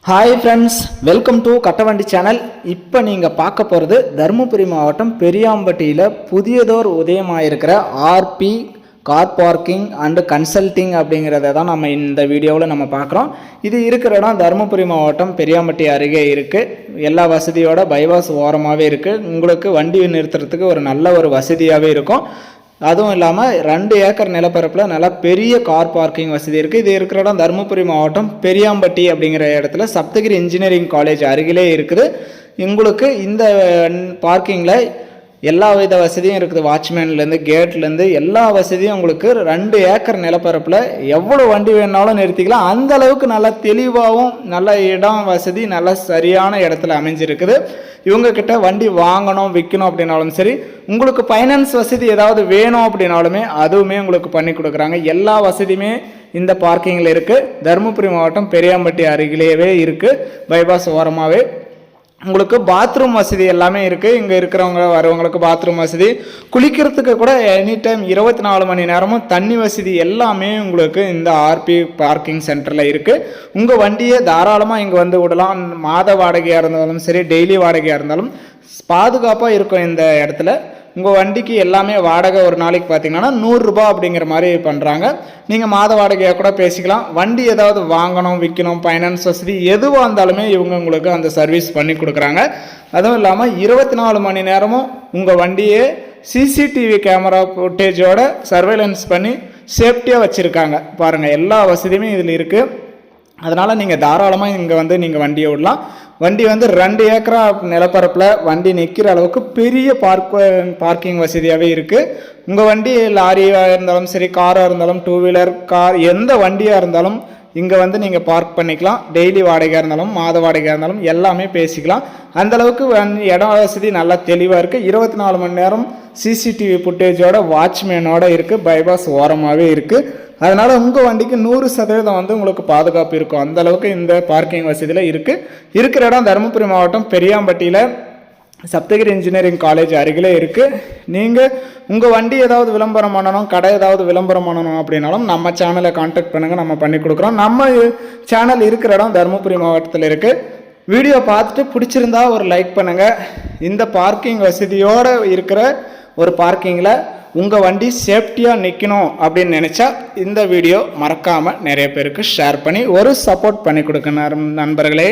Hi friends, welcome to Kattavandi channel. இப்போ நீங்கள் பார்க்க போகிறது தருமபுரி மாவட்டம் பெரியாம்பட்டியில் புதியதோர் உதயமாயிருக்கிற RP car parking and consulting அப்படிங்கிறத தான் நம்ம இந்த வீடியோவில் நம்ம பார்க்குறோம். இது இருக்கிற இடம் தருமபுரி மாவட்டம் பெரியாம்பட்டி அருகே இருக்குது. எல்லா வசதியோட பைபாஸ் ஓரமாகவே இருக்குது. உங்களுக்கு வண்டி நிறுத்துறதுக்கு ஒரு நல்ல ஒரு வசதியாகவே இருக்கும். அதுவும் இல்லாமல் 2 ஏக்கர் நிலப்பரப்பில் நல்லா பெரிய கார் பார்க்கிங் வசதி இருக்குது. இது இருக்கிற இடம் தருமபுரி மாவட்டம் பெரியாம்பட்டி அப்படிங்கிற இடத்துல சப்தகிரி இன்ஜினியரிங் காலேஜ் அருகிலே இருக்குது. உங்களுக்கு இந்த பார்க்கிங்கில் எல்லா வித வசதியும் இருக்குது. வாட்ச்மேன்லேருந்து கேட்லேருந்து எல்லா வசதியும் உங்களுக்கு 2 ஏக்கர் நிலப்பரப்பில் எவ்வளோ வண்டி வேணாலும் நிறுத்திக்கலாம். அந்த அளவுக்கு நல்லா தெளிவாகவும் நல்ல இடம் வசதி நல்ல சரியான இடத்துல அமைஞ்சிருக்குது. இவங்கக்கிட்ட வண்டி வாங்கணும் விற்கணும் அப்படின்னாலும் சரி, உங்களுக்கு ஃபைனான்ஸ் வசதி ஏதாவது வேணும் அப்படின்னாலுமே அதுவுமே உங்களுக்கு பண்ணி கொடுக்குறாங்க. எல்லா வசதியுமே இந்த பார்க்கிங்கில் இருக்குது. தருமபுரி மாவட்டம் பெரியாம்பட்டி அருகிலேயே இருக்குது. பைபாஸ் ஓரமாகவே உங்களுக்கு பாத்ரூம் வசதி எல்லாமே இருக்குது. இங்கே இருக்கிறவங்க வரவங்களுக்கு பாத்ரூம் வசதி, குளிக்கிறதுக்கு கூட எனி டைம் 24 மணி நேரமும் தண்ணி வசதி எல்லாமே உங்களுக்கு இந்த ஆர்பி பார்க்கிங் சென்டரில் இருக்குது. உங்கள் வண்டியை தாராளமாக இங்கே வந்து விடலாம். மாத வாடகையாக இருந்தாலும் சரி, டெய்லி வாடகையாக இருந்தாலும் பாதுகாப்பாக இருக்கும். இந்த இடத்துல உங்கள் வண்டிக்கு எல்லாமே வாடகை ஒரு நாளைக்கு பார்த்தீங்கன்னா 100 ரூபா அப்படிங்கிற மாதிரி பண்ணுறாங்க. நீங்கள் மாத வாடகையாக கூட பேசிக்கலாம். வண்டி ஏதாவது வாங்கணும் விற்கணும் ஃபைனான்ஸ் வசதி எதுவாக இருந்தாலுமே இவங்க உங்களுக்கு அந்த சர்வீஸ் பண்ணி கொடுக்குறாங்க. அதுவும் இல்லாமல் 24 மணி நேரமும் உங்கள் வண்டியை சிசிடிவி கேமரா ஃபுட்டேஜோட சர்வேலன்ஸ் பண்ணி சேஃப்டியாக வச்சுருக்காங்க. பாருங்கள், எல்லா வசதியுமே இதில் இருக்குது. அதனால் நீங்கள் தாராளமாக இங்கே வந்து நீங்கள் வண்டியை விடலாம். வண்டி வந்து 2 ஏக்கரா நிலப்பரப்பில் வண்டி நிற்கிற அளவுக்கு பெரிய பார்க்கிங் வசதியாகவே இருக்குது. உங்கள் வண்டி லாரியாக இருந்தாலும் சரி, காராக இருந்தாலும், 2 வீலர் கார் எந்த வண்டியாக இருந்தாலும் இங்கே வந்து நீங்கள் பார்க் பண்ணிக்கலாம். டெய்லி வாடகையாக இருந்தாலும் மாத வாடகையாக இருந்தாலும் எல்லாமே பேசிக்கலாம். அந்தளவுக்கு இடம் வசதி நல்லா தெளிவாக இருக்குது. 24 மணி நேரம் சிசிடிவி ஃபுட்டேஜோட வாட்ச்மேனோட இருக்குது. பைபாஸ் ஓரமாகவே இருக்குது. அதனால் உங்கள் வண்டிக்கு 100% வந்து உங்களுக்கு பாதுகாப்பு இருக்கும். அந்தளவுக்கு இந்த பார்க்கிங் வசதியில் இருக்குது. இருக்கிற இடம் தருமபுரி மாவட்டம் பெரியாம்பட்டியில் சப்தகிரி இன்ஜினியரிங் காலேஜ் அருகிலே இருக்குது. நீங்கள் உங்கள் வண்டி ஏதாவது விளம்பரம் பண்ணணும், கடை ஏதாவது விளம்பரம் பண்ணணும் அப்படின்னாலும் நம்ம சேனலை கான்டாக்ட் பண்ணுங்கள், நம்ம பண்ணி கொடுக்குறோம். நம்ம சேனல் இருக்கிற இடம் தருமபுரி மாவட்டத்தில் இருக்குது. வீடியோ பார்த்துட்டு பிடிச்சிருந்தா ஒரு லைக் பண்ணுங்கள். இந்த பார்க்கிங் வசதியோடு இருக்கிற ஒரு பார்க்கிங்கில் உங்கள் வண்டி சேஃப்டியாக நிற்கணும் அப்படின்னு நினச்சா இந்த வீடியோ மறக்காமல் நிறைய பேருக்கு ஷேர் பண்ணி ஒரு சப்போர்ட் பண்ணி கொடுங்க நண்பர்களே.